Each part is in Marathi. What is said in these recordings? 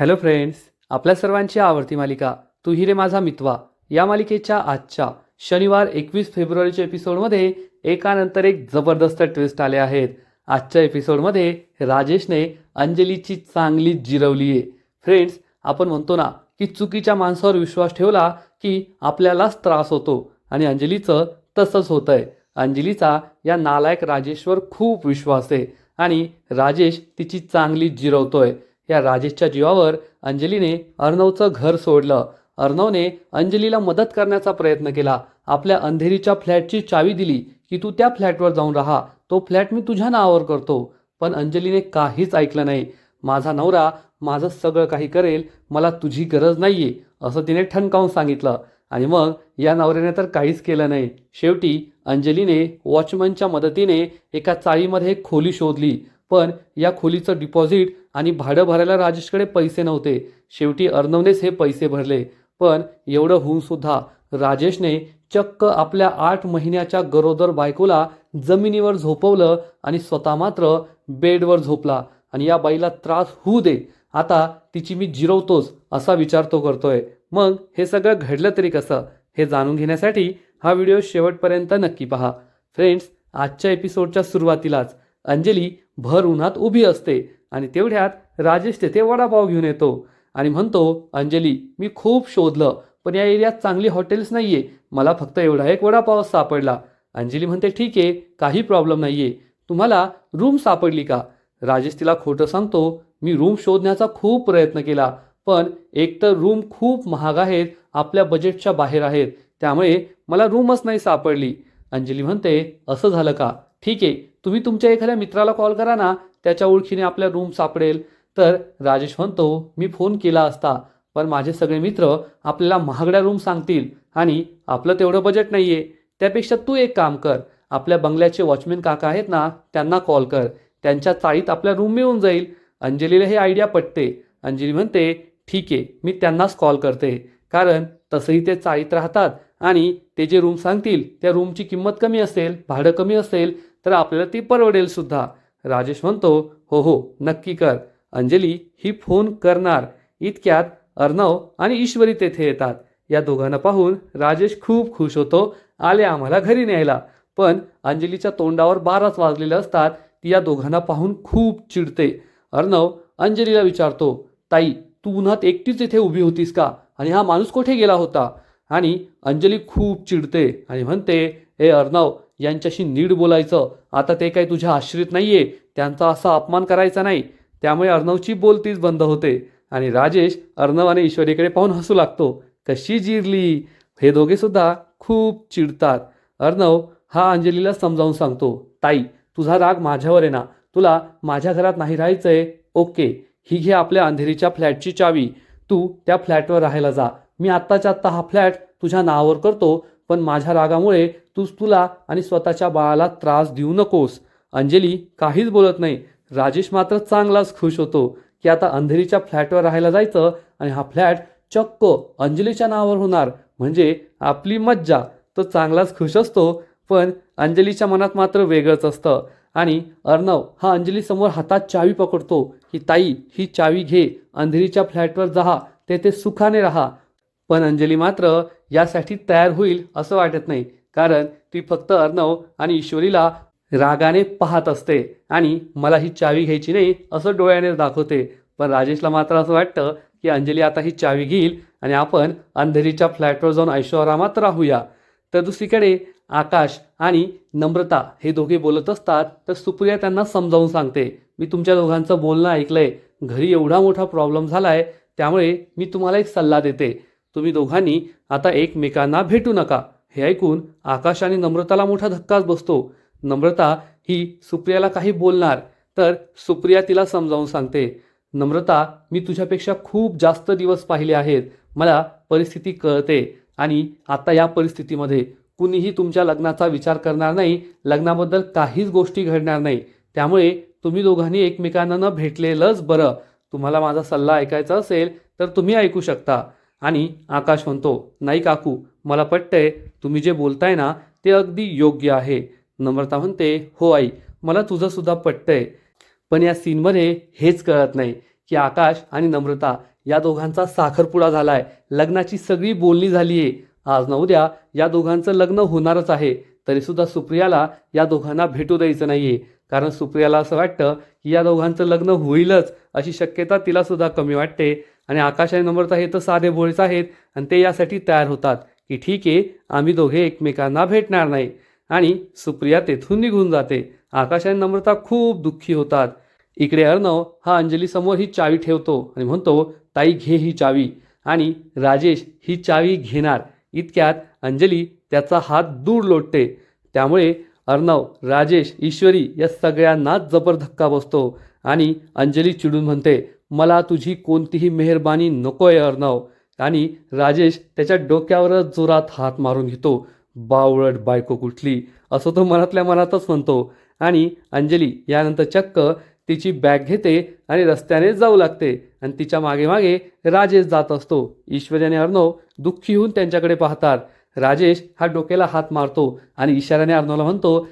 हॅलो फ्रेंड्स, आपल्या सर्वांची आवडती मालिका तू ही रे माझा मितवा या मालिकेच्या आजच्या शनिवार 21 फेब्रुवारीच्या एपिसोडमध्ये एकानंतर एक जबरदस्त ट्विस्ट आले आहेत. आजच्या एपिसोडमध्ये राजेशने अंजलीची चांगली जिरवली आहे. फ्रेंड्स, आपण म्हणतो ना की चुकीच्या माणसावर विश्वास ठेवला की आपल्यालाच त्रास होतो आणि अंजलीचं तसंच होतं आहे. अंजलीचा या नालायक राजेशवर खूप विश्वास आहे आणि राजेश तिची चांगली जिरवतोय. या राजेशच्या जीवावर अंजलीने अर्णवचं घर सोडलं. अर्णवने अंजलीला मदत करण्याचा प्रयत्न केला. आपल्या अंधेरीच्या फ्लॅटची चावी दिली की तू त्या फ्लॅटवर जाऊन राहा, तो फ्लॅट मी तुझ्या नावावर करतो. पण अंजलीने काहीच ऐकलं नाही. माझा नवरा माझं सगळं काही करेल, मला तुझी गरज नाहीये असं तिने ठणकावून सांगितलं. आणि मग या नवऱ्याने तर काहीच केलं नाही. शेवटी अंजलीने वॉचमनच्या मदतीने एका चाळीमध्ये एक खोली शोधली. पण या खोलीचं डिपॉझिट आणि भाडं भरायला राजेशकडे पैसे नव्हते. शेवटी अर्णवनेच हे पैसे भरले. पण एवढं होऊन सुद्धा राजेशने चक्क आपल्या 8 महिन्याच्या गरोदर बायकोला जमिनीवर झोपवलं आणि स्वतः मात्र बेडवर झोपला. आणि या बाईला त्रास होऊ दे, आता तिची मी जिरवतोच असा विचार तो करतोय. मग हे सगळं घडलं तरी कसं, हे जाणून घेण्यासाठी हा व्हिडिओ शेवटपर्यंत नक्की पहा. फ्रेंड्स, आजच्या एपिसोडच्या सुरुवातीलाच अंजली भर उन्हात उभी असते आणि तेवढ्यात राजेश तेथे वडापाव घेऊन येतो आणि म्हणतो, अंजली, मी खूप शोधलं पण या एरियात चांगली हॉटेल्स नाहीये, मला फक्त एवढा एक वडापाव सापडला. अंजली म्हणते, ठीक आहे, काही प्रॉब्लेम नाहीये, तुम्हाला रूम सापडली का? राजेश तिला खोटं सांगतो, मी रूम शोधण्याचा खूप प्रयत्न केला पण एकतर रूम खूप महाग आहेत, आपल्या बजेटच्या बाहेर आहेत, त्यामुळे मला रूमच नाही सापडली. अंजली म्हणते, असं झालं का? ठीक आहे, तुम्ही तुमच्या एखाद्या मित्राला कॉल करा ना, त्याच्या ओळखीने आपल्या रूम सापडेल. तर राजेश म्हणतो, मी फोन केला असता पण माझे सगळे मित्र आपल्याला महागड्या रूम सांगतील आणि आपलं तेवढं बजेट नाही आहे. त्यापेक्षा तू एक काम कर, आपल्या बंगल्याचे वॉचमॅन काका आहेत ना, त्यांना कॉल कर, त्यांच्या चाळीत आपल्या रूम मिळून जाईल. अंजलीला हे आयडिया पटते. अंजली म्हणते, ठीक आहे, मी त्यांनाच कॉल करते, कारण तसंही ते चाळीत राहतात आणि ते जे रूम सांगतील त्या रूमची किंमत कमी असेल, भाडं कमी असेल तर आपल्याला ती परवडेल सुद्धा. राजेश म्हणतो, हो हो, नक्की कर. अंजली ही फोन करणार. इतक्यात अर्णव आणि ईश्वरी तेथे येतात. या दोघांना पाहून राजेश खूप खुश होतो, आले आम्हाला घरी न्यायला. पण अंजलीच्या तोंडावर 12च वाजलेले असतात. ती या दोघांना पाहून खूप चिडते. अर्णव अंजलीला विचारतो, ताई, तू उन्हात एकटीच इथे उभी होतीस का आणि हा माणूस कुठे गेला होता? आणि अंजली खूप चिडते आणि म्हणते, हे अर्णव, यांच्याशी नीट बोलायचं, आता ते काही तुझ्या आश्रित नाहीये, त्यांचा असा अपमान करायचा नाही. त्यामुळे अर्णवची बोलतीच बंद होते आणि राजेश अर्णव आणि ईश्वरीकडे पाहून हसू लागतो. कशी जिरली. हे दोघे सुद्धा खूप चिडतात. अर्णव हा अंजलीला समजावून सांगतो, ताई, तुझा राग माझ्यावर आहे ना, तुला माझ्या घरात नाही राहायचंय, ओके, ही घे आपल्या अंधेरीच्या फ्लॅटची चावी, तू त्या फ्लॅटवर राहायला जा. मी आत्ताच्या आत्ता हा फ्लॅट तुझ्या नावावर करतो, पण माझ्या रागामुळे तुला आणि स्वतःच्या बाळाला त्रास देऊ नकोस. अंजली काहीच बोलत नाही. राजेश मात्र चांगलाच खुश होतो की आता अंधेरीच्या फ्लॅटवर राहायला जायचं आणि हा फ्लॅट चक्क अंजलीच्या नावावर होणार, म्हणजे आपली मज्जा. तो चांगलाच खुश असतो. पण अंजलीच्या मनात मात्र वेगळंच असतं. आणि अर्णव हा अंजलीसमोर हातात चावी पकडतो की ताई, ही चावी घे, अंधेरीच्या फ्लॅटवर जा, तेथे सुखाने राहा. पण अंजली मात्र यासाठी तयार होईल असं वाटत नाही, कारण ती फक्त अर्णव आणि ईश्वरीला रागाने पाहत असते आणि मला ही चावी घ्यायची नाही असं डोळ्याने दाखवते. पण राजेशला मात्र असं वाटतं की अंजली आता ही चावी घेईल आणि आपण अंधेरीच्या फ्लॅटवर जाऊन ऐशोआरामात राहूया. तर दुसरीकडे आकाश आणि नम्रता हे दोघे बोलत असतात. तर सुप्रिया त्यांना समजावून सांगते, मी तुमच्या दोघांचं बोलणं ऐकलंय, घरी एवढा मोठा प्रॉब्लेम झालाय, त्यामुळे मी तुम्हाला एक सल्ला देते, तुम्ही दोघांनी आता एकमेकांना भेटू नका. हे ऐकून आकाश आणि नम्रताला मोठा धक्काच बसतो. नम्रता ही सुप्रियाला काही बोलणार तर सुप्रिया तिला समजावून सांगते, नम्रता, मी तुझ्यापेक्षा खूप जास्त दिवस पाहिले आहेत, मला परिस्थिती कळते आणि आता या परिस्थितीमध्ये कुणीही तुमच्या लग्नाचा विचार करणार नाही, लग्नाबद्दल काहीच गोष्टी घडणार नाही, त्यामुळे तुम्ही दोघांनी एकमेकांना न भेटलेलंच बरं. तुम्हाला माझा सल्ला ऐकायचा असेल तर तुम्ही ऐकू शकता. आणि आकाश म्हणतो, नाही काकू, मला पटतंय, तुम्ही जे बोलताय ना ते अगदी योग्य आहे. नम्रता म्हणते, हो आई, मला तुझं सुद्धा पटतंय. पण या सीनमध्ये हेच कळत नाही की आकाश आणि नम्रता या दोघांचा साखरपुडा झालाय, लग्नाची सगळी बोलणी झाली आहे. आज ना उद्या या दोघांचं लग्न होणारच आहे. तरीसुद्धा सुप्रियाला या दोघांना भेटू द्यायचं नाहीये, कारण सुप्रियाला असं वाटतं की या दोघांचं लग्न होईलच अशी शक्यता तिला सुद्धा कमी वाटते. आणि आकाश आणि नम्रता हे तर साधे भोळेच आहेत आणि ते यासाठी तयार होतात की ठीक आहे, आम्ही दोघे एकमेकांना भेटणार नाही. आणि सुप्रिया तेथून निघून जाते. आकाश आणि नम्रता खूप दुःखी होतात. इकडे अर्णव हा अंजलीसमोर ही चावी ठेवतो आणि म्हणतो, ताई घे ही चावी. आणि राजेश ही चावी घेणार इतक्यात अंजली त्याचा हात दूर लोटते. त्यामुळे अर्णव, राजेश, ईश्वरी या सगळ्यांनाच जबर धक्का बसतो आणि अंजली चिडून म्हणते, मला तुझी कोणतीही मेहरबानी नकोय अर्णव. आणि राजेश त्याच्या डोक्यावरच जोरात हात मारून घेतो. बावळट बायको कुठली, असं तो मनातल्या मनातच म्हणतो. आणि अंजली यानंतर चक्क तिची बॅग घेते आणि रस्त्याने जाऊ लागते आणि तिच्या मागे मागे राजेश जात असतो. ईश्वरी आणि अर्णव दुःखी होऊन त्यांच्याकडे पाहतात. राजेश हा डोक्याला हात मारतो आणि इशाऱ्याने अर्णवला म्हणतो,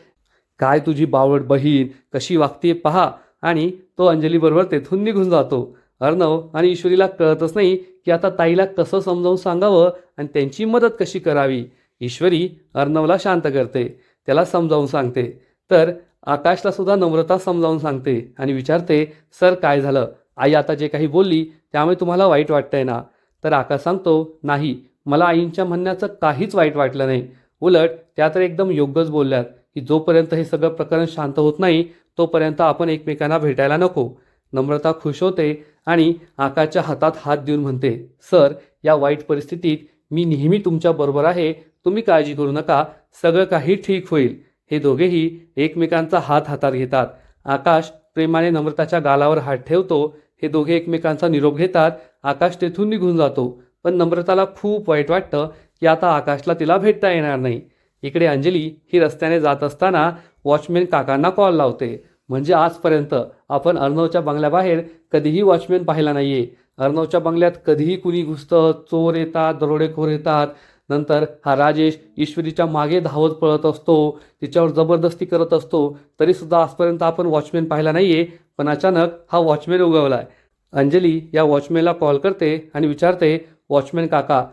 काय तुझी बावळट बहीण कशी वागते पहा. आणि तो अंजलीबरोबर तेथून निघून जातो. अर्णव आणि ईश्वरीला कळतच नाही की आता ताईला कसं समजावून सांगावं आणि त्यांची मदत कशी करावी. ईश्वरी अर्णवला शांत करते, त्याला समजावून सांगते. तर आकाशला सुद्धा नम्रता समजावून सांगते आणि विचारते, सर काय झालं, आई आता जे काही बोलली त्यामुळे तुम्हाला वाईट वाटतंय ना. तर आकाश सांगतो, नाही, मला आईंच्या म्हणण्याचं काहीच वाईट वाटलं नाही. उलट त्या तर एकदम योग्यच बोलल्यात की जोपर्यंत हे सगळं प्रकरण शांत होत नाही तोपर्यंत आपण एकमेकांना भेटायला नको. नम्रता खुश होते आणि आकाशच्या हातात हात देऊन म्हणते, सर या वाईट परिस्थितीत मी नेहमी तुमच्या बरोबर आहे, तुम्ही काळजी करू नका, सगळं काही ठीक होईल. हे दोघेही एकमेकांचा हात हातात घेतात. आकाश प्रेमाने नम्रताच्या गालावर हात ठेवतो. हे दोघे एकमेकांचा निरोप घेतात. आकाश तेथून निघून जातो. पण नम्रताला खूप वाईट वाटतं की आता आकाशला तिला भेटता येणार नाही. इकडे अंजली ही रस्त्याने जात असताना वॉचमॅन काकांना कॉल लावते. म्हणजे आजपर्यंत आपण अर्णवच्या बंगल्याबाहेर कधीही वॉचमॅन पाहिला नाहीये. अर्णवच्या बंगल्यात कधीही कुणी घुसतं, चोर येतात, दरोडेखोर येतात. नंतर हा राजेश ईश्वरीच्या मागे धावत पळत असतो, तिच्यावर जबरदस्ती करत असतो. तरीसुद्धा आजपर्यंत आपण वॉचमॅन पाहिला नाहीये. पण अचानक हा वॉचमॅन उगवलाय. अंजली या वॉचमॅनला कॉल करते आणि विचारते, वॉचमॅन काका,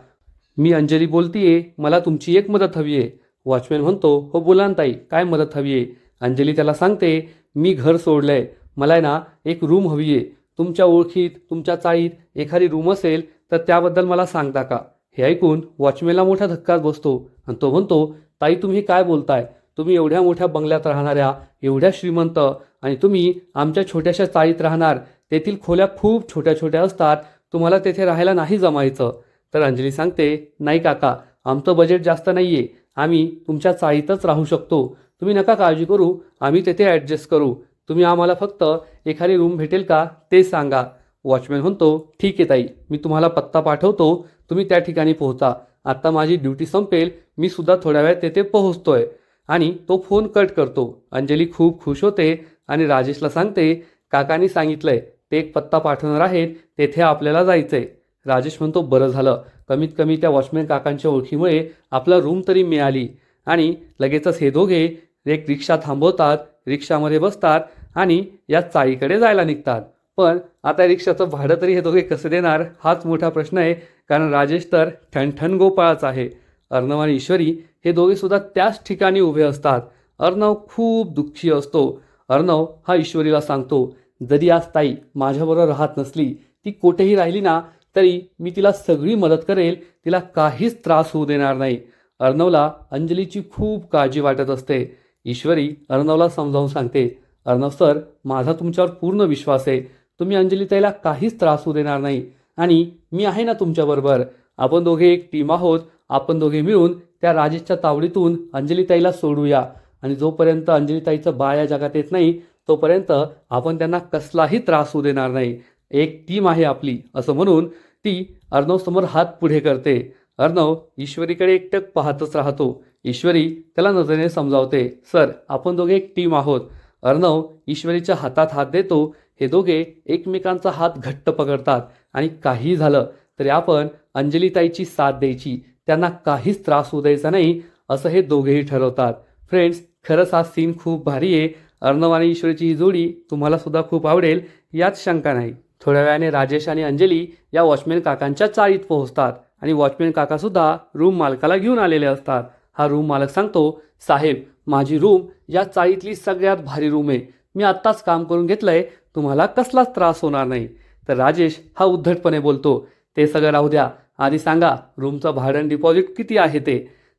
मी अंजली बोलतीये, मला तुमची एक मदत हवी आहे. वॉचमॅन म्हणतो, हो बोला ना ताई, काय मदत हवी आहे. अंजली त्याला सांगते, मी घर सोडलंय, मला ना एक रूम हवी आहे. तुमच्या ओळखीत, तुमच्या चाळीत एखादी रूम असेल तर त्याबद्दल मला सांगता का. हे ऐकून वॉचमॅनला मोठा धक्काच बसतो आणि तो म्हणतो, ताई तुम्ही काय बोलताय, तुम्ही एवढ्या मोठ्या बंगल्यात राहणाऱ्या, एवढ्या श्रीमंत, आणि तुम्ही आमच्या छोट्याशा चाळीत राहणार. तेथील खोल्या खूप छोट्या छोट्या असतात, तुम्हाला तेथे राहायला नाही जमायचं. तर अंजली सांगते, नाही काका, आमचं बजेट जास्त नाही आहे, आम्ही तुमच्या चाळीतच राहू शकतो. तुम्ही नका काळजी करू, आम्ही तेथे ॲडजस्ट करू. तुम्ही आम्हाला फक्त एखादी रूम भेटेल का ते सांगा. वॉचमॅन म्हणतो, ठीक आहे ताई, मी तुम्हाला पत्ता पाठवतो, तुम्ही त्या ठिकाणी पोहोचा. आत्ता माझी ड्युटी संपेल, मी सुद्धा थोड्या वेळात तेथे पोहोचतोय. आणि तो फोन कट करतो. अंजली खूप खुश होते आणि राजेशला सांगते, काकांनी सांगितलंय ते एक पत्ता पाठवणार आहेत, तेथे आपल्याला जायचंय. राजेश म्हणतो, बरं झालं, कमीत कमी त्या वॉचमॅन काकांच्या ओळखीमुळे आपला रूम तरी मिळाली. आणि लगेचच हे दोघे एक रिक्षा थांबवतात, रिक्षामध्ये बसतात आणि या चाळीकडे जायला निघतात. पण आता रिक्षाचं भाडं तरी हे दोघे कसं देणार हाच मोठा प्रश्न आहे, कारण राजेश तर ठणठण गोपाळाच आहे. अर्णव आणि ईश्वरी हे दोघे सुद्धा त्याच ठिकाणी उभे असतात. अर्णव खूप दुःखी असतो. अर्णव हा ईश्वरीला सांगतो, जरी आज ताई माझ्याबरोबर राहत नसली, ती कुठेही राहिली ना तरी मी तिला सगळी मदत करेल, तिला काहीच त्रास होऊ देणार नाही. अर्णवला अंजलीची खूप काळजी वाटत असते. ईश्वरी अर्णवला समजावून सांगते, अर्णव सर, माझा तुमच्यावर पूर्ण विश्वास आहे, तुम्ही अंजली ताईला काहीच त्रास होऊ देणार नाही आणि मी आहे ना तुमच्याबरोबर. आपण दोघे एक टीम आहोत, आपण दोघे मिळून त्या राजेशच्या तावडीतून अंजली ताईला सोडूया. आणि जोपर्यंत अंजली ताईचं बाळ या जगात येत नाही तोपर्यंत आपण त्यांना कसलाही त्रास होऊ देणार नाही. एक टीम आहे आपली, असं म्हणून ती अर्णवसमोर हात पुढे करते. अर्णव ईश्वरीकडे एकटक पाहतच राहतो. ईश्वरी त्याला नजरेने समजावते, सर आपण दोघे एक टीम आहोत. अर्णव ईश्वरीच्या हातात हात देतो. हे दोघे एकमेकांचा हात घट्ट पकडतात आणि काही झालं तरी आपण अंजलीताईची साथ द्यायची, त्यांना काहीच त्रास होऊ द्यायचा नाही, असं हे दोघेही ठरवतात. फ्रेंड्स, खरंच हा सीन खूप भारी आहे. अर्णव आणि ईश्वरीची ही जोडी तुम्हाला सुद्धा खूप आवडेल यात शंका नाही. थोड्या वेळाने राजेश आणि अंजली या वॉचमॅन काकांच्या चाळीत पोहोचतात आणि वॉचमॅन काकासुद्धा रूम मालकाला घेऊन आलेले असतात. हा रूम मालक सांगतो, साहेब माझी रूम या चाळीतली सगळ्यात भारी रूम आहे. मी आत्ताच काम करून घेतलंय, तुम्हाला कसलाच त्रास होणार नाही. तर राजेश हा उद्धटपणे बोलतो, ते सगळं राहू द्या, आधी सांगा रूमचं भाडं डिपॉझिट किती आहे ते.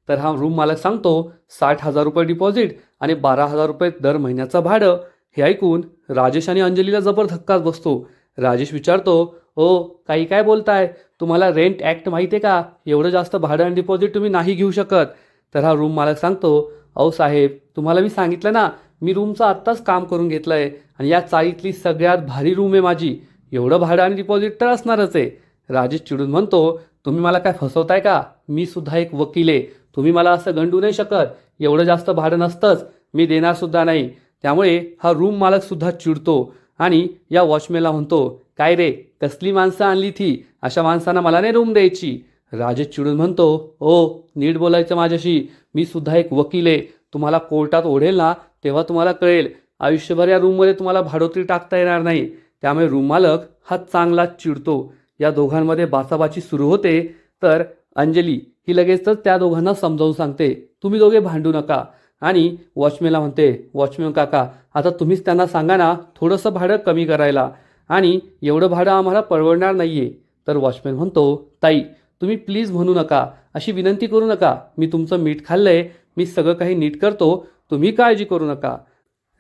तर हा रूम मालक सांगतो 60,000 रुपये डिपॉझिट आणि 12,000 रुपये दर महिन्याचं भाडं. हे ऐकून राजेश आणि अंजलीला जबर धक्काच बसतो. राजेश विचारतो, ओ काही काय बोलताय, तुम्हाला रेंट ॲक्ट माहिती आहे का, एवढं जास्त भाडं आणि डिपॉझिट तुम्ही नाही घेऊ शकत. तर हा रूम मालक सांगतो, अहो साहेब तुम्हाला मी सांगितलं ना, मी रूमचं आत्ताच काम करून घेतलं आहे आणि या चाळीतली सगळ्यात भारी रूम आहे माझी, एवढं भाडं आणि डिपॉझिट तर असणारच आहे. राजेश चिडून म्हणतो, तुम्ही मला काय फसवताय का, मी सुद्धा एक वकील आहे, तुम्ही मला असं गंडू नाही शकत, एवढं जास्त भाडं नसतंच, मी देणारसुद्धा नाही. त्यामुळे हा रूम मालकसुद्धा चिडतो आणि या वॉचमॅनला म्हणतो, काय रे कसली माणसं आणली थी, अशा माणसांना मला नाही रूम द्यायची. राजेश चिडून म्हणतो, ओ नीट बोलायचं माझ्याशी, मी सुद्धा एक वकील आहे, तुम्हाला कोर्टात ओढेल ना तेव्हा तुम्हाला कळेल, आयुष्यभर या रूममध्ये तुम्हाला भाडोत्री टाकता येणार नाही. त्यामुळे रूम मालक हा चांगलाच चिडतो. या दोघांमध्ये बाचाबाची सुरू होते. तर अंजली ही लगेचच त्या दोघांना समजावून सांगते, तुम्ही दोघे भांडू नका. आणि वॉचमॅनला म्हणते, वॉचमॅन काका आता तुम्हीच त्यांना सांगा ना थोडंसं भाडं कमी करायला, आणि एवढं भाडं आम्हाला परवडणार नाही आहे. तर वॉचमॅन म्हणतो, ताई तुम्ही प्लीज म्हणू नका, अशी विनंती करू नका, मी तुमचं मीठ खाल्लं आहे, मी सगळं काही नीट करतो, तुम्ही काळजी करू नका.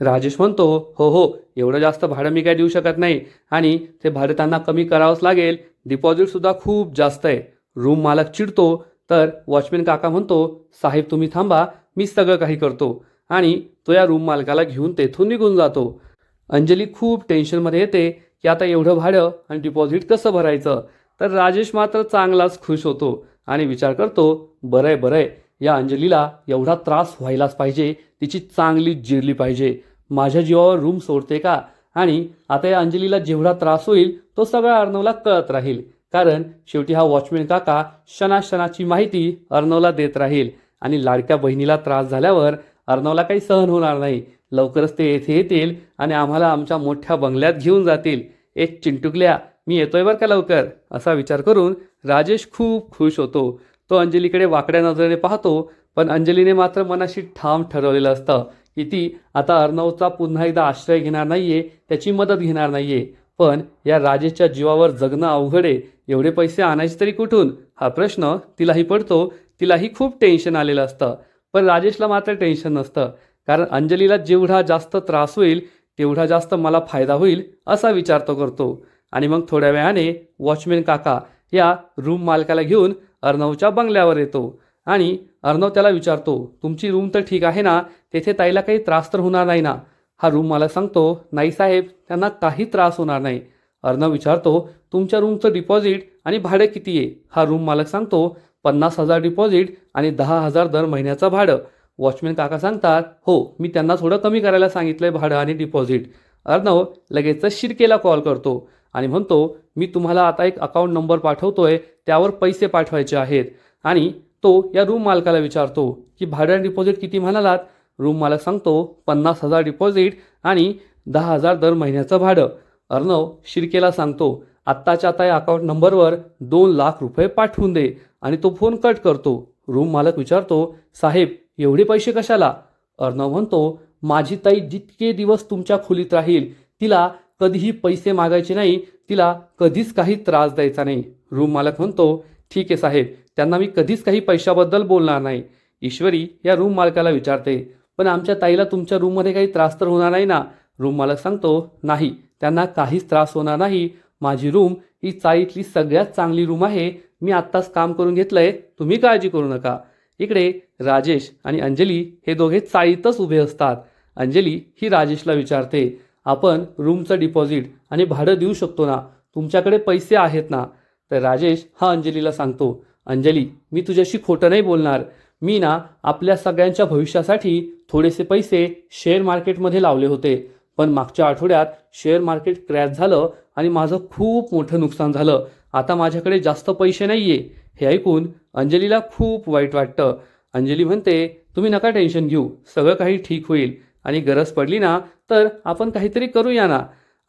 राजेश म्हणतो, हो हो एवढं जास्त भाडं मी काय देऊ शकत नाही, आणि ते भाडं त्यांना कमी करावंच लागेल, डिपॉझिटसुद्धा खूप जास्त आहे. रूम मालक चिडतो. तर वॉचमॅन काका म्हणतो, साहेब तुम्ही थांबा, मी सगळं काही करतो. आणि तो या रूम मालकाला घेऊन तेथून निघून जातो. अंजली खूप टेन्शनमध्ये येते की आता एवढं भाडं आणि डिपॉझिट कसं भरायचं. तर राजेश मात्र चांगलाच खुश होतो आणि विचार करतो, बरं आहे बरं आहे, या अंजलीला एवढा त्रास व्हायलाच पाहिजे, तिची चांगली जिरली पाहिजे, माझ्या जीवावर रूम सोडते का. आणि आता या अंजलीला जेवढा त्रास होईल तो सगळा अर्णवला कळत राहील, कारण शेवटी हा वॉचमॅन काका क्षणाक्षणाची माहिती अर्णवला देत राहील. आणि लाडक्या बहिणीला त्रास झाल्यावर अर्णवला काही सहन होणार नाही, लवकरच ते येथे येतील आणि आम्हाला आमच्या मोठ्या बंगल्यात घेऊन जातील. एक चिंटुकल्या मी येतोय बरं का लवकर, असा विचार करून राजेश खूप खुश होतो. तो अंजलीकडे वाकड्या नजरेने पाहतो, पण अंजलीने मात्र मनाशी ठाम ठरवलेलं असतं की ती आता अर्णवचा पुन्हा एकदा आश्रय घेणार नाहीये, त्याची मदत घेणार नाहीये. पण या राजेशच्या जीवावर जगणं अवघड आहे, एवढे पैसे आणायचे तरी कुठून, हा प्रश्न तिलाही पडतो. तिलाही खूप टेन्शन आलेलं असतं. पण राजेशला मात्र टेन्शन नसतं, कारण अंजलीला जेवढा जास्त त्रास होईल तेवढा जास्त मला फायदा होईल असा विचार तो करतो. आणि मग थोड्या वेळाने वॉचमॅन काका या रूम मालकाला घेऊन अर्णवच्या बंगल्यावर येतो. आणि अर्णव त्याला विचारतो, तुमची रूम तर ठीक आहे ना, तेथे ताईला काही त्रास तर होणार नाही ना. हा रूम मालक सांगतो, नाही साहेब त्यांना काही त्रास होणार नाही. अर्णव विचारतो, तुमच्या रूमचं डिपॉझिट आणि भाडं किती आहे. हा रूम मालक सांगतो, 50,000 डिपॉझिट आणि 10,000 दर महिन्याचं भाडं. वॉचमॅन काका सांगतात, हो मी त्यांना थोडं कमी करायला सांगितलं आहे भाडं आणि डिपॉझिट. अर्णव लगेचच शिर्केला कॉल करतो आणि म्हणतो, मी तुम्हाला आता एक अकाउंट नंबर पाठवतोय, त्यावर पैसे पाठवायचे आहेत. आणि तो या रूम मालकाला विचारतो की भाडं आणि डिपॉझिट किती म्हणालात. रूम मालक सांगतो, 50,000 डिपॉझिट आणि 10,000 दर महिन्याचं भाडं. अर्णव शिर्केला सांगतो, आत्ताच्या आता या अकाउंट नंबरवर 2,00,000 रुपये पाठवून दे. आणि तो फोन कट करतो. रूम मालक विचारतो, साहेब एवढे पैसे कशाला. अर्णव म्हणतो, माझी ताई जितके दिवस तुमच्या खोलीत राहील तिला कधीही पैसे मागायचे नाही, तिला कधीच काही त्रास द्यायचा नाही. रूम मालक म्हणतो, ठीक आहे साहेब, त्यांना मी कधीच काही पैशाबद्दल बोलणार नाही. ईश्वरी या रूम मालकाला विचारते, पण आमच्या ताईला तुमच्या रूममध्ये काही त्रास तर होणार नाही ना. रूम मालक सांगतो, नाही त्यांना काहीच त्रास होणार नाही, माझी रूम ही चाळीतली सगळ्यात चांगली रूम आहे, मी आत्ताच काम करून घेतलंय, तुम्ही काळजी करू नका. इकडे राजेश आणि अंजली हे दोघे चाळीतच उभे असतात. अंजली ही राजेशला विचारते, आपण रूमचं डिपॉझिट आणि भाडं देऊ शकतो ना, तुमच्याकडे पैसे आहेत ना. तर राजेश हा अंजलीला सांगतो, अंजली मी तुझ्याशी खोटं नाही बोलणार, मी ना आपल्या सगळ्यांच्या भविष्यासाठी थोडेसे पैसे शेअर मार्केटमध्ये लावले होते, पण मागच्या आठवड्यात शेअर मार्केट क्रॅश झालं आणि माझं खूप मोठं नुकसान झालं, आता माझ्याकडे जास्त पैसे नाही आहे. हे ऐकून अंजलीला खूप वाईट वाटतं. अंजली म्हणते, तुम्ही नका टेन्शन घेऊ, सगळं काही ठीक होईल आणि गरज पडली ना तर आपण काहीतरी करूया ना.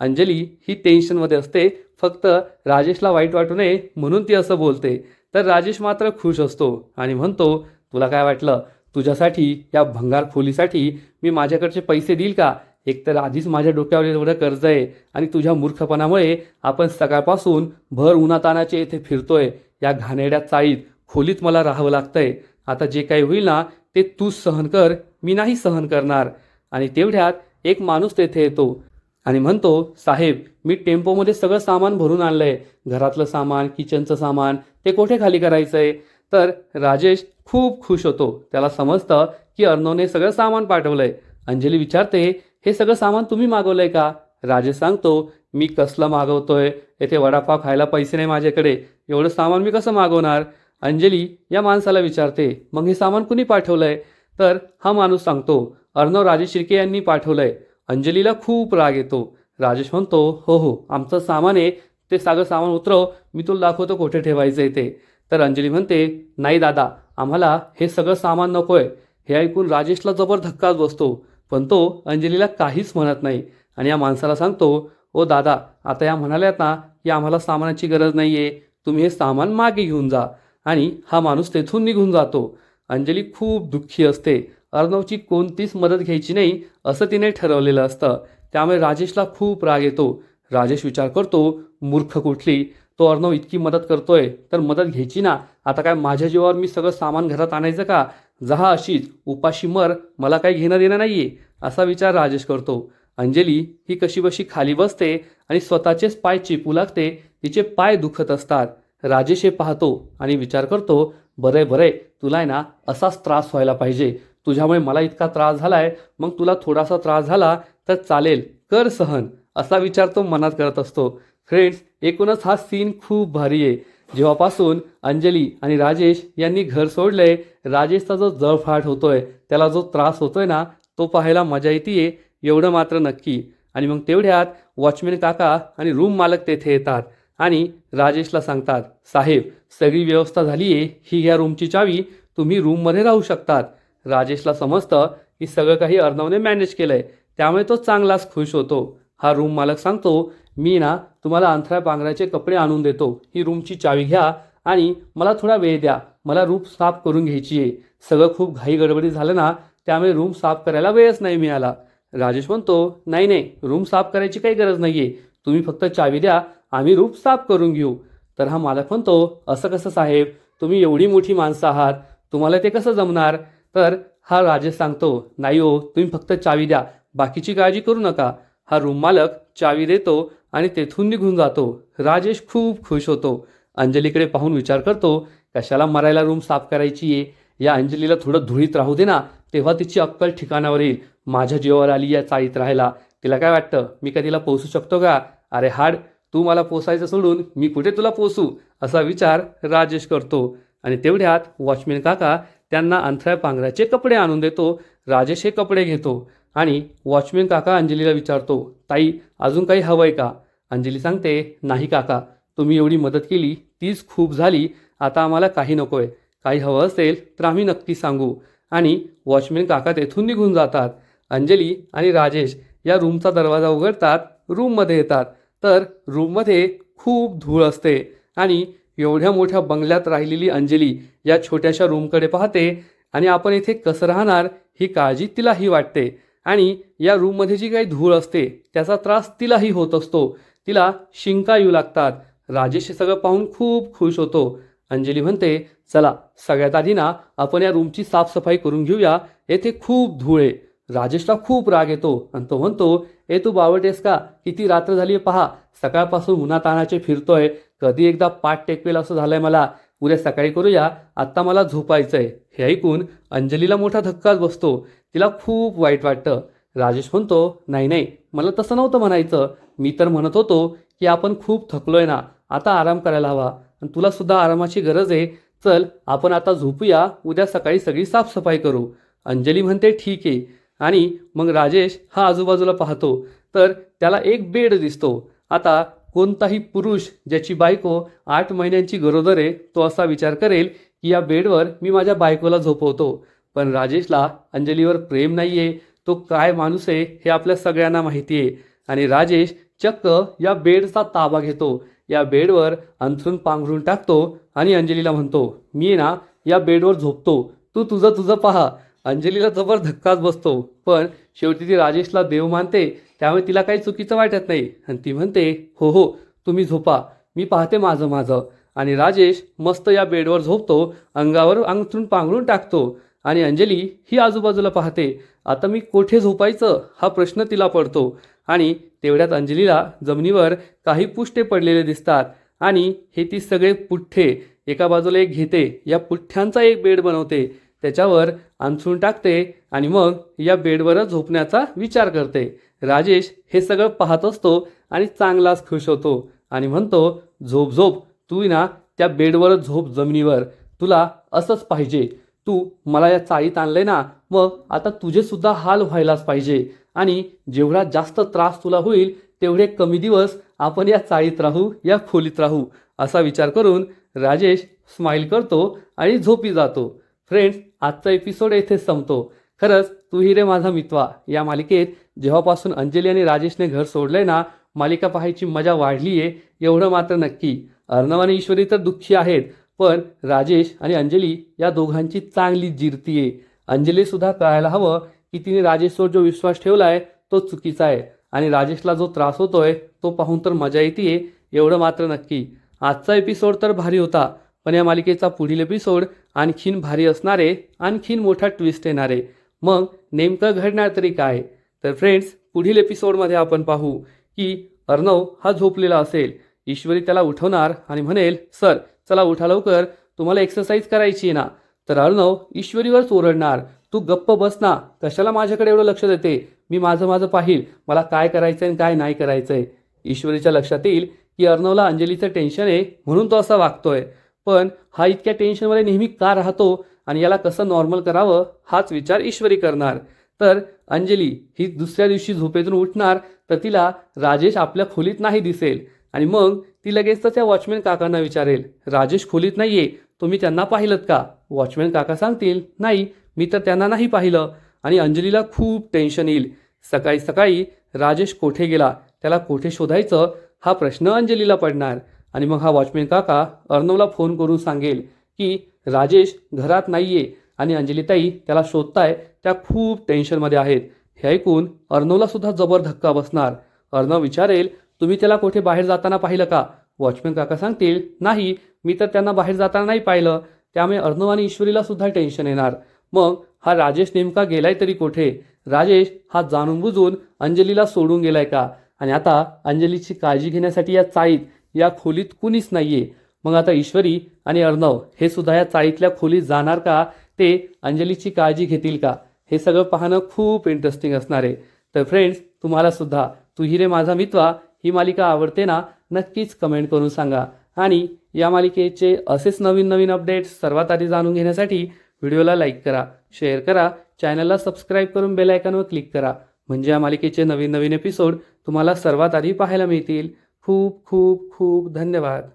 अंजली ही टेन्शनमध्ये असते, फक्त राजेशला वाईट वाटू नये म्हणून ती असं बोलते. तर राजेश मात्र खुश असतो आणि म्हणतो, तुला काय वाटलं तुझ्यासाठी या भंगार खोलीसाठी मी माझ्याकडचे पैसे देईल का? एकतर आधीच माझ्या डोक्यावर एवढं कर्ज आहे आणि तुझ्या मूर्खपणामुळे आपण सकाळपासून भर उन्हातानाचे येथे फिरतोय. या घाणेरड्या चाळीत खोलीत मला राहावं लागतंय. आता जे काही होईल ना ते तूच सहन कर, मी नाही सहन करणार. आणि तेवढ्यात एक माणूस तेथे येतो आणि म्हणतो, साहेब मी टेम्पोमध्ये सगळं सामान भरून आणलंय. घरातलं सामान, किचनचं सामान ते कोठे खाली करायचंय? तर राजेश खूप खुश होतो. त्याला समजतं की अर्णवने सगळं सामान पाठवलंय. अंजली विचारते, हे सगळं सामान तुम्ही मागवलंय का? राजेश सांगतो, मी कसलं मागवतोय? येथे वडापाव खायला पैसे नाही माझ्याकडे, एवढं सामान मी कसं मागवणार? अंजली या माणसाला विचारते, मग हे सामान कुणी पाठवलंय? तर हा माणूस सांगतो, अर्णव राजेश शिर्के यांनी पाठवलंय. अंजलीला खूप राग येतो. राजेश म्हणतो, हो हो आमचं सामान आहे, ते सगळं सामान उतरव, मी तुला दाखवतो कुठे ठेवायचं आहे ते. तर अंजली म्हणते, नाही दादा आम्हाला हे सगळं सामान नको आहे. हे ऐकून राजेशला जबर धक्काच बसतो, पण तो अंजलीला काहीच म्हणत नाही आणि या माणसाला सांगतो, ओ दादा आता या म्हणाल्यात ना की आम्हाला सामानाची गरज नाही आहे, तुम्ही हे सामान मागे घेऊन जा. आणि हा माणूस तेथून निघून जातो. अंजली खूप दुःखी असते. अर्णवची कोणतीच मदत घ्यायची नाही असं तिने ठरवलेलं असतं. त्यामुळे राजेशला खूप राग येतो. राजेश विचार करतो, मूर्ख कुठली, तो अर्णव इतकी मदत करतोय तर मदत घ्यायची ना. आता काय माझ्या जीवावर मी सगळं सामान घरात आणायचं का? जहा अशीच उपाशी मर, मला काही घेणं देणं नाहीये असा विचार राजेश करतो. अंजली ही कशीबशी खाली बसते आणि स्वतःचेच पाय चिपू लागते. तिचे पाय दुखत असतात. राजेश हे पाहतो आणि विचार करतो, बरे बरे तुला आहे ना असाच त्रास व्हायला पाहिजे. तुझ्यामुळे मला इतका त्रास झालाय, मग तुला थोडासा त्रास झाला तर चालेल, कर सहन, असा विचार तो मनात करत असतो. फ्रेंड्स, एकूणच हा सीन खूप भारी आहे. जेव्हापासून अंजली आणि राजेश यांनी घर सोडलंय, राजेशचा जो जळफाट होतोय, त्याला जो त्रास होतोय ना, तो पाहायला मजा येते एवढं मात्र नक्की. आणि मग तेवढ्यात वॉचमॅन काका आणि रूम मालक तेथे येतात आणि राजेशला सांगतात, साहेब सगळी व्यवस्था झाली आहे, ही घ्या रूमची चावी, तुम्ही रूममध्ये राहू शकतात. राजेशला समजतं की सगळं काही अर्णवने मॅनेज केलंय, त्यामुळे तो चांगलाच खुश होतो. हा रूम मालक सांगतो, मी ना तुम्हाला अंथऱ्या पांघराचे कपडे आणून देतो, ही रूमची चावी घ्या आणि मला थोडा वेळ द्या, मला रूम साफ करून घ्यायची आहे. सगळं खूप घाई गडबडी झालं ना, त्यामुळे रूम साफ करायला वेळच नाही मिळाला. राजेश म्हणतो, नाही नाही रूम साफ करायची काही गरज नाही आहे, तुम्ही फक्त चावी द्या, आम्ही रूम साफ करून घेऊ. तर हा मालक म्हणतो, असं कसं साहेब, तुम्ही एवढी मोठी माणसं आहात, तुम्हाला ते कसं जमणार? तर हा राजेश सांगतो, नाही हो तुम्ही फक्त चावी द्या, बाकीची काळजी करू नका. हा रूम मालक चावी देतो आणि तेथून निघून जातो. राजेश खूप खुश होतो. अंजलीकडे पाहून विचार करतो, कशाला मरायला रूम साफ करायची आहे, या अंजलीला थोडं धुळीत राहू दे ना, तेव्हा तिची अक्कल ठिकाणावर येईल. माझ्या जीवावर आली या चाळीत राहायला, तिला काय वाटतं मी का तिला पोसू शकतो का? अरे हाड, तू मला पोसायचं सोडून मी कुठे तुला पोसू, असा विचार राजेश करतो. आणि तेवढ्यात वॉचमॅन काका त्यांना अंथऱ्या पांघराचे कपडे आणून देतो. राजेश हे कपडे घेतो आणि वॉचमॅन काका अंजलीला विचारतो, ताई अजून काही हवं आहे का? अंजली सांगते, नाही काका, तुम्ही एवढी मदत केली तीच खूप झाली, आता आम्हाला काही नको आहे. काही हवं असेल तर आम्ही नक्की सांगू. आणि वॉचमॅन काका तेथून निघून जातात. अंजली आणि राजेश या रूमचा दरवाजा उघडतात, रूममध्ये येतात. तर रूममध्ये खूप धूळ असते आणि एवढ्या मोठ्या बंगल्यात राहिलेली अंजली या छोट्याशा रूमकडे पाहते आणि आपण इथे कसं राहणार ही काळजी तिलाही वाटते. आणि या रूममध्ये जी काही धूळ असते त्याचा त्रास तिलाही होत असतो. तिला शिंका येऊ लागतात. राजेश हे सगळं पाहून खूप खुश होतो. अंजली म्हणते, चला सगळ्यात आधी ना आपण या रूमची साफसफाई करून घेऊया, येथे खूप धूळ आहे. राजेशला खूप राग येतो आणि तो म्हणतो, तू बावटेस का, किती रात्र झाली आहे पहा, सकाळपासून उन्हातानाचे फिरतोय, कधी एकदा पाठ टेकवेल असं झालंय मला, उद्या सकाळी करूया, आत्ता मला झोपायचंय. हे ऐकून अंजलीला मोठा धक्काच बसतो. तिला खूप वाईट वाटतं. राजेश म्हणतो, नाही नाही मला तसं नव्हतं म्हणायचं, मी तर म्हणत होतो की आपण खूप थकलोय ना, आता आराम करायला हवा आणि तुला सुद्धा आरामाची गरज आहे. चल आपण आता झोपूया, उद्या सकाळी सगळी साफसफाई करू. अंजली म्हणते, ठीक आहे. आणि मग राजेश हा आजूबाजूला पाहतो तर त्याला एक बेड दिसतो. आता कोणताही पुरुष ज्याची बायको 8 महिन्यांची गरोदर आहे, तो असा विचार करेल की या बेडवर मी माझ्या बायकोला झोपवतो. पण राजेशला अंजलीवर प्रेम नाही आहे, तो काय माणूस आहे हे आपल्या सगळ्यांना माहिती आहे. आणि राजेश चक्क या बेडचा ताबा घेतो, या बेडवर अंथरून पांघरून टाकतो आणि अंजलीला म्हणतो, मी ना या बेडवर झोपतो, तू तुझं तुझं पहा. अंजलीला जबर धक्काच बसतो, पण शेवटी ती राजेशला देव मानते, त्यामुळे तिला काही चुकीचं वाटत नाही आणि ती म्हणते, हो हो तुम्ही झोपा, मी पाहते माझं माझं. आणि राजेश मस्त या बेडवर झोपतो, अंगावर अंथरून पांघरून टाकतो आणि अंजली ही आजूबाजूला पाहते. आता मी कोठे झोपायचं हा प्रश्न तिला पडतो आणि तेवढ्यात अंजलीला जमिनीवर काही पुठ्ठे पडलेले दिसतात आणि हे ती सगळे पुठ्ठे एका बाजूला एक घेते, या पुठ्ठ्यांचा एक बेड बनवते, त्याच्यावर अंथरून टाकते आणि मग या बेडवरच झोपण्याचा विचार करते. राजेश हे सगळं पाहत असतो आणि चांगलाच खुश होतो आणि म्हणतो, झोप झोप, तू ना त्या बेडवरच झोप जमिनीवर, तुला असंच पाहिजे. तू मला या चाळीत आणलंय ना, मग आता तुझे सुद्धा हाल व्हायलाच पाहिजे आणि जेवढा जास्त त्रास तुला होईल तेवढे कमी दिवस आपण या चाळीत राहू, या खोलीत राहू. असा विचार करून राजेश स्माईल करतो आणि झोपी जातो. फ्रेंड्स, आजचा एपिसोड येथेच संपतो. खरंच तू ही रे माझा मितवा या मालिकेत जेव्हापासून अंजली आणि राजेशने घर सोडलंय ना, मालिका पाहायची मजा वाढली आहे, एवढं मात्र नक्की. अर्णव आणि ईश्वरी तर दुःखी आहेत, पण राजेश आणि अंजली या दोघांची चांगली जिरतीये. अंजली सुद्धा कळायला हवं की तिने राजेशवर जो विश्वास ठेवलाय तो चुकीचा आहे आणि राजेशला जो त्रास होतोय तो पाहून तर मजा येते, एवढं मात्र नक्की. आजचा एपिसोड तर भारी होता, पण या मालिकेचा पुढील एपिसोड आणखीन भारी असणार आहे, आणखीन मोठा ट्विस्ट येणार आहे. मग नेमकं घडणार तरी काय? तर फ्रेंड्स, पुढील एपिसोडमध्ये आपण पाहू की अर्णव हा झोपलेला असेल, ईश्वरी त्याला उठवणार आणि म्हणेल, सर चला उठा लवकर, तुम्हाला एक्सरसाइज करायची आहे ना. तर अर्णव ईश्वरीवरच ओरडणार, तू गप्प बस ना, कशाला माझ्याकडे एवढं लक्ष देते, मी माझं माझं पाहिल, मला काय करायचं आहे आणि काय नाही करायचं आहे. ईश्वरीच्या लक्षात येईल की अर्णवला अंजलीचं टेन्शन आहे म्हणून तो असा वागतोय, पण हा इतक्या टेन्शनमध्ये नेहमी का राहतो आणि याला कसं नॉर्मल करावं हाच विचार ईश्वरी करणार. तर अंजली ही दुसऱ्या दिवशी झोपेतून उठणार तर तिला राजेश आपल्या खोलीत नाही दिसेल आणि मग ती लगेच त्या वॉचमॅन काकांना विचारेल, राजेश खोलीत नाहीये, तुम्ही त्यांना पाहिलंत का? वॉचमॅन काका सांगतील, नाही मी तर त्यांना नाही पाहिलं. आणि अंजलीला खूप टेन्शन येईल. सकाळी सकाळी राजेश कोठे गेला, त्याला कोठे शोधायचं हा प्रश्न अंजलीला पडणार आणि मग हा वॉचमॅन काका अर्णवला फोन करून सांगेल की राजेश घरात नाहीये आणि अंजलीताई त्याला शोधताय, त्या खूप टेन्शनमध्ये आहेत. हे ऐकून अर्णवला सुद्धा जबर धक्का बसणार. अर्णव विचारेल, तुम्ही त्याला कोठे बाहेर जाताना पाहिलं का? वॉचमॅन काका सांगतील, नाही मी तर त्यांना बाहेर जाताना नाही पाहिलं. त्यामुळे अर्णव आणि ईश्वरीला सुद्धा टेन्शन येणार. मग हा राजेश नेमका गेलाय तरी कोठे? राजेश हा जाणून बुजून अंजलीला सोडून गेलाय का? आणि आता अंजलीची काळजी घेण्यासाठी या चाळीत, या खोलीत कुणीच नाहीये. मग आता ईश्वरी आणि अर्णव हे सुद्धा या चाळीतल्या खोलीत जाणार का? ते अंजलीची काळजी घेतील का? हे सगळं पाहणं खूप इंटरेस्टिंग असणार आहे. तर फ्रेंड्स, तुम्हाला सुद्धा तू ही रे माझा मितवा ही मालिका आवडते ना? नक्कीच कमेंट करून सांगा. आणि या मालिकेचे असेच नवीन नवीन अपडेट्स सर्वात आधी जाणून घेण्यासाठी व्हिडिओला लाईक करा, शेअर करा, चॅनलला सबस्क्राईब करून बेल आयकॉनवर क्लिक करा, म्हणजे या मालिकेचे नवीन नवीन एपिसोड तुम्हाला सर्वात आधी पाहायला मिळतील. खूप खूप खूप धन्यवाद.